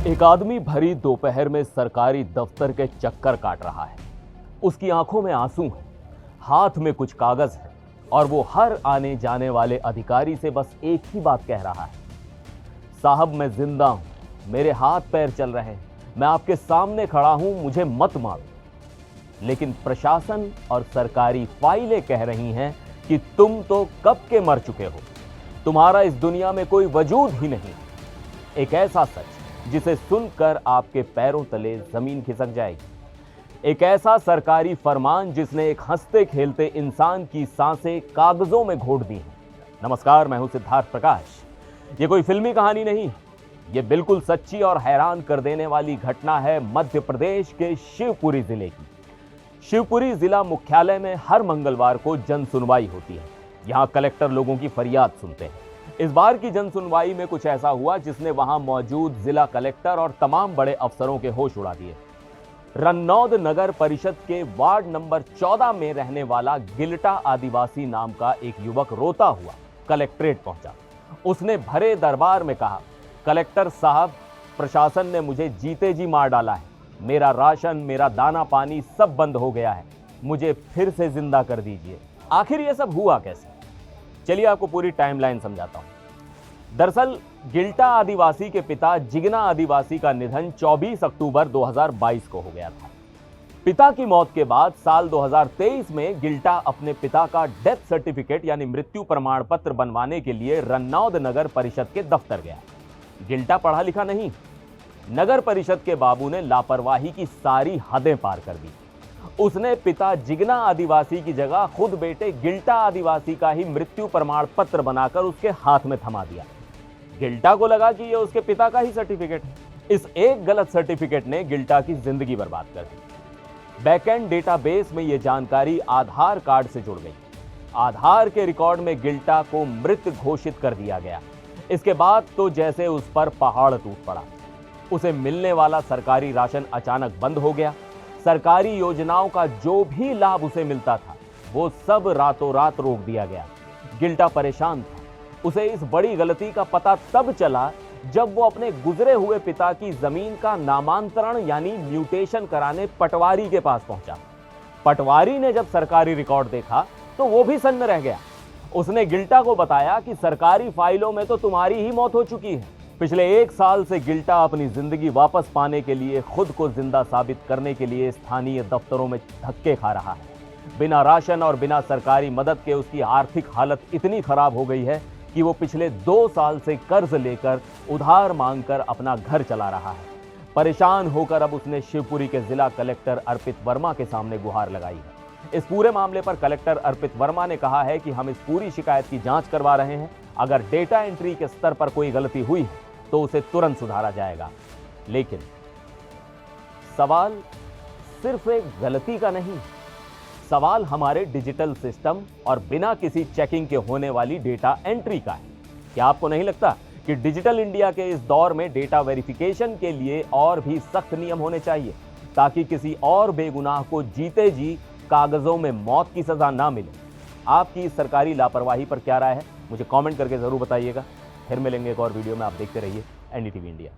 एक आदमी भरी दोपहर में सरकारी दफ्तर के चक्कर काट रहा है। उसकी आंखों में आंसू है, हाथ में कुछ कागज है और वो हर आने जाने वाले अधिकारी से बस एक ही बात कह रहा है, साहब मैं जिंदा हूं, मेरे हाथ पैर चल रहे हैं, मैं आपके सामने खड़ा हूं, मुझे मत मारो। लेकिन प्रशासन और सरकारी फाइलें कह रही हैं कि तुम तो कब के मर चुके हो, तुम्हारा इस दुनिया में कोई वजूद ही नहीं। एक ऐसा सच जिसे सुनकर आपके पैरों तले जमीन खिसक जाएगी। एक ऐसा सरकारी फरमान जिसने एक हंसते खेलते इंसान की सांसें कागजों में घोट दी हैं। नमस्कार, मैं हूं सिद्धार्थ प्रकाश। ये कोई फिल्मी कहानी नहीं, ये बिल्कुल सच्ची और हैरान कर देने वाली घटना है मध्य प्रदेश के शिवपुरी जिले की। शिवपुरी जिला मुख्यालय में हर मंगलवार को जन सुनवाई होती है। यहां कलेक्टर लोगों की फरियाद सुनते हैं। इस बार की जन सुनवाई में कुछ ऐसा हुआ जिसने वहां मौजूद जिला कलेक्टर और तमाम बड़े अफसरों के होश उड़ा दिए। रन्नौद नगर परिषद के वार्ड नंबर 14 में रहने वाला गिलटा आदिवासी नाम का एक युवक रोता हुआ कलेक्ट्रेट पहुंचा। उसने भरे दरबार में कहा, कलेक्टर साहब, प्रशासन ने मुझे जीते जी मार डाला है, मेरा राशन, मेरा दाना पानी सब बंद हो गया है, मुझे फिर से जिंदा कर दीजिए। आखिर ये सब हुआ कैसे? चलिए आपको पूरी टाइमलाइन समझाता हूं। दरअसल गिलटा आदिवासी के पिता जिगना आदिवासी का निधन 24 अक्टूबर 2022 को हो गया था। पिता की मौत के बाद साल 2023 में गिलटा अपने पिता का डेथ सर्टिफिकेट यानी मृत्यु प्रमाण पत्र बनवाने के लिए रन्नौद नगर परिषद के दफ्तर गया। गिलटा पढ़ा लिखा नहीं, नगर परिषद के बाबू ने लापरवाही की सारी हदें पार कर दी। उसने पिता जिगना आदिवासी की जगह खुद बेटे गिलटा आदिवासी का ही मृत्यु प्रमाण पत्र बनाकर उसके हाथ में थमा दिया। गिलटा को लगा कि यह उसके पिता का ही सर्टिफिकेट है। इस एक गलत सर्टिफिकेट ने गिलटा की जिंदगी बर्बाद कर दी। बैकएंड डेटाबेस में यह जानकारी आधार कार्ड से जुड़ गई। आधार के रिकॉर्ड में गिलटा को मृत घोषित कर दिया गया। इसके बाद तो जैसे उस पर पहाड़ टूट पड़ा। उसे मिलने वाला सरकारी राशन अचानक बंद हो गया। सरकारी योजनाओं का जो भी लाभ उसे मिलता था वो सब रातों रात रोक दिया गया। गिलटा परेशान था। उसे इस बड़ी गलती का पता तब चला जब वो अपने गुजरे हुए पिता की जमीन का नामांतरण यानी म्यूटेशन कराने पटवारी के पास पहुंचा। पटवारी ने जब सरकारी रिकॉर्ड देखा तो वो भी सन्न रह गया। उसने गिलटा को बताया कि सरकारी फाइलों में तो तुम्हारी ही मौत हो चुकी है। पिछले 1 साल से गिलटा अपनी जिंदगी वापस पाने के लिए, खुद को जिंदा साबित करने के लिए स्थानीय दफ्तरों में धक्के खा रहा है। बिना राशन और बिना सरकारी मदद के उसकी आर्थिक हालत इतनी खराब हो गई है कि वो पिछले 2 साल से कर्ज लेकर उधार मांगकर अपना घर चला रहा है। परेशान होकर अब उसने शिवपुरी के जिला कलेक्टर अर्पित वर्मा के सामने गुहार लगाई है। इस पूरे मामले पर कलेक्टर अर्पित वर्मा ने कहा है कि हम इस पूरी शिकायत की जांच करवा रहे हैं। अगर डेटा एंट्री के स्तर पर कोई गलती हुई है तो उसे तुरंत सुधारा जाएगा। लेकिन सवाल सिर्फ एक गलती का नहीं, सवाल हमारे डिजिटल सिस्टम और बिना किसी चेकिंग के होने वाली डेटा एंट्री का है। क्या आपको नहीं लगता कि डिजिटल इंडिया के इस दौर में डेटा वेरिफिकेशन के लिए और भी सख्त नियम होने चाहिए ताकि किसी और बेगुनाह को जीते जी कागजों में मौत की सजा ना मिले? आपकी इस सरकारी लापरवाही पर क्या राय है? मुझे कमेंट करके जरूर बताइएगा। फिर मिलेंगे एक और वीडियो में। आप देखते रहिए एनडीटीवी इंडिया।